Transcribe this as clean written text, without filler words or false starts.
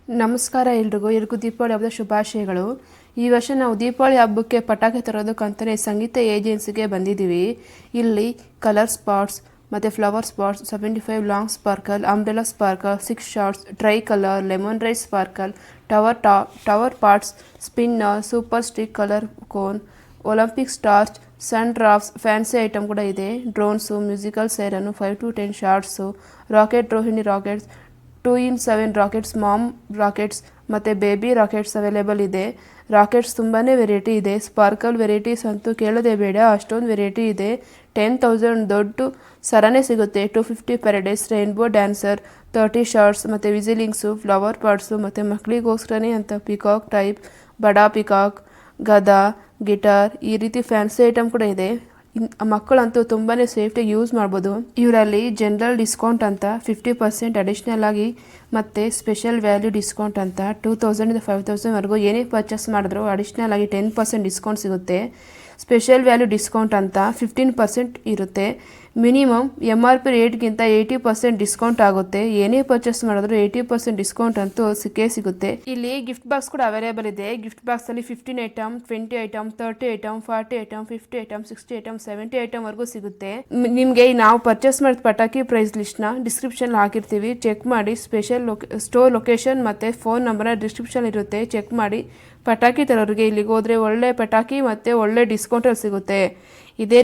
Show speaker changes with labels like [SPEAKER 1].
[SPEAKER 1] ನಮಸ್ಕಾರ ಎಲ್ರಿಗೂ ದೀಪಾವಳಿ ಹಬ್ಬದ ಶುಭಾಶಯಗಳು. ಈ ವರ್ಷ ನಾವು ದೀಪಾವಳಿ ಹಬ್ಬಕ್ಕೆ ಪಟಾಕಿ ತರೋದಕ್ಕಂತಲೇ ಸಂಗೀತ ಏಜೆನ್ಸಿಗೆ ಬಂದಿದ್ದೀವಿ. ಇಲ್ಲಿ ಕಲರ್ ಸ್ಪಾಟ್ಸ್ ಮತ್ತು flower spots, 75 long sparkle, umbrella sparkle, 6 shots, tricolour, lemon rice sparkle, tower pots, spinner, super stick colour cone, Olympic torch, sun drops, fancy item ಕೂಡ ಇದೆ. Drones, musical siren, 5 to 10 shots, rocket, Rohini rockets, 2in7 rockets, mom rockets ಮತ್ತು baby rockets available ಇದೆ. Rockets ತುಂಬಾ variety ಇದೆ. Sparkle varieties ಅಂತೂ ಕೇಳೋದೇ ಬೇಡ, ಅಷ್ಟೊಂದು ವೆರೈಟಿ ಇದೆ. 10,000 ದೊಡ್ಡ ಸರನೇ ಸಿಗುತ್ತೆ. 250 ಪ್ಯಾರಡೈಸ್, ರೈನ್ಬೋ ಡ್ಯಾನ್ಸರ್, 30 ಶಾರ್ಟ್ಸ್ ಮತ್ತು ವಿಸಿಲಿಂಗ್ಸು, ಫ್ಲವರ್ ಪಾಟ್ಸು ಮತ್ತು ಮಕ್ಕಳಿಗೋಸ್ಕರನೇ ಅಂತ ಪಿಕಾಕ್ ಟೈಪ್, ಬಡಾ ಪಿಕಾಕ್, ಗದಾ, ಗಿಟಾರ್, ಈ ರೀತಿ ಫ್ಯಾನ್ಸಿ ಐಟಮ್ ಕೂಡ ಇದೆ. ಮಕ್ಕಳಂತೂ ತುಂಬಾ ಸೇಫ್ಟಿಯಾಗಿ ಯೂಸ್ ಮಾಡ್ಬೋದು. ಇವರಲ್ಲಿ ಜನರಲ್ ಡಿಸ್ಕೌಂಟ್ ಅಂತ 50% ಅಡಿಷ್ನಲ್ ಆಗಿ ಮತ್ತು ಸ್ಪೆಷಲ್ ವ್ಯಾಲ್ಯೂ ಡಿಸ್ಕೌಂಟ್ ಅಂತ 2,000 ಇಂದ 5,000ವರೆಗೂ ಏನೇ ಪರ್ಚೇಸ್ ಮಾಡಿದ್ರು ಅಡಿಷ್ನಲ್ ಆಗಿ 10% ಡಿಸ್ಕೌಂಟ್ ಸಿಗುತ್ತೆ. ಸ್ಪೆಷಲ್ ವ್ಯಾಲ್ಯೂ ಡಿಸ್ಕೌಂಟ್ ಅಂತ 15% ಇರುತ್ತೆ. ಮಿನಿಮಮ್ MRP ರೇಟ್ಗಿಂತ 80% ಡಿಸ್ಕೌಂಟ್ ಆಗುತ್ತೆ. ಏನೇ ಪರ್ಚೇಸ್ ಮಾಡಿದ್ರು 80% ಡಿಸ್ಕೌಂಟ್ ಅಂತೂ ಸಿಗುತ್ತೆ. ಇಲ್ಲಿ ಗಿಫ್ಟ್ ಬಾಕ್ಸ್ ಕೂಡ ಅವೈಲೇಬಲ್ ಇದೆ. ಗಿಫ್ಟ್ ಬಾಕ್ಸಲ್ಲಿ 15 item, 20 item, 30 item, 40 item, 50 item, 60 item, 70 ಐಟಮ್ವರೆಗೂ ಸಿಗುತ್ತೆ. ನಿಮಗೆ ನಾವು ಪರ್ಚೇಸ್ ಮಾಡಿದ ಪಟಾಕಿ ಪ್ರೈಸ್ ಲಿಸ್ಟ್ನ ಡಿಸ್ಕ್ರಿಪ್ಷನ್ ಹಾಕಿರ್ತೀವಿ, ಚೆಕ್ ಮಾಡಿ. ಸ್ಟೋರ್ ಲೊಕೇಶನ್ ಮತ್ತು ಫೋನ್ ನಂಬರ್ನ ಡಿಸ್ಕ್ರಿಪ್ಷನ್ ಇರುತ್ತೆ, ಚೆಕ್ ಮಾಡಿ. ಪಟಾಕಿ ತರೋರಿಗೆ ಇಲ್ಲಿಗೆ ಹೋದರೆ ಒಳ್ಳೆ ಪಟಾಕಿ ಮತ್ತು ಒಳ್ಳೆ ಡಿಸ್ಕೌಂಟಲ್ಲಿ ಸಿಗುತ್ತೆ. ಇದೇ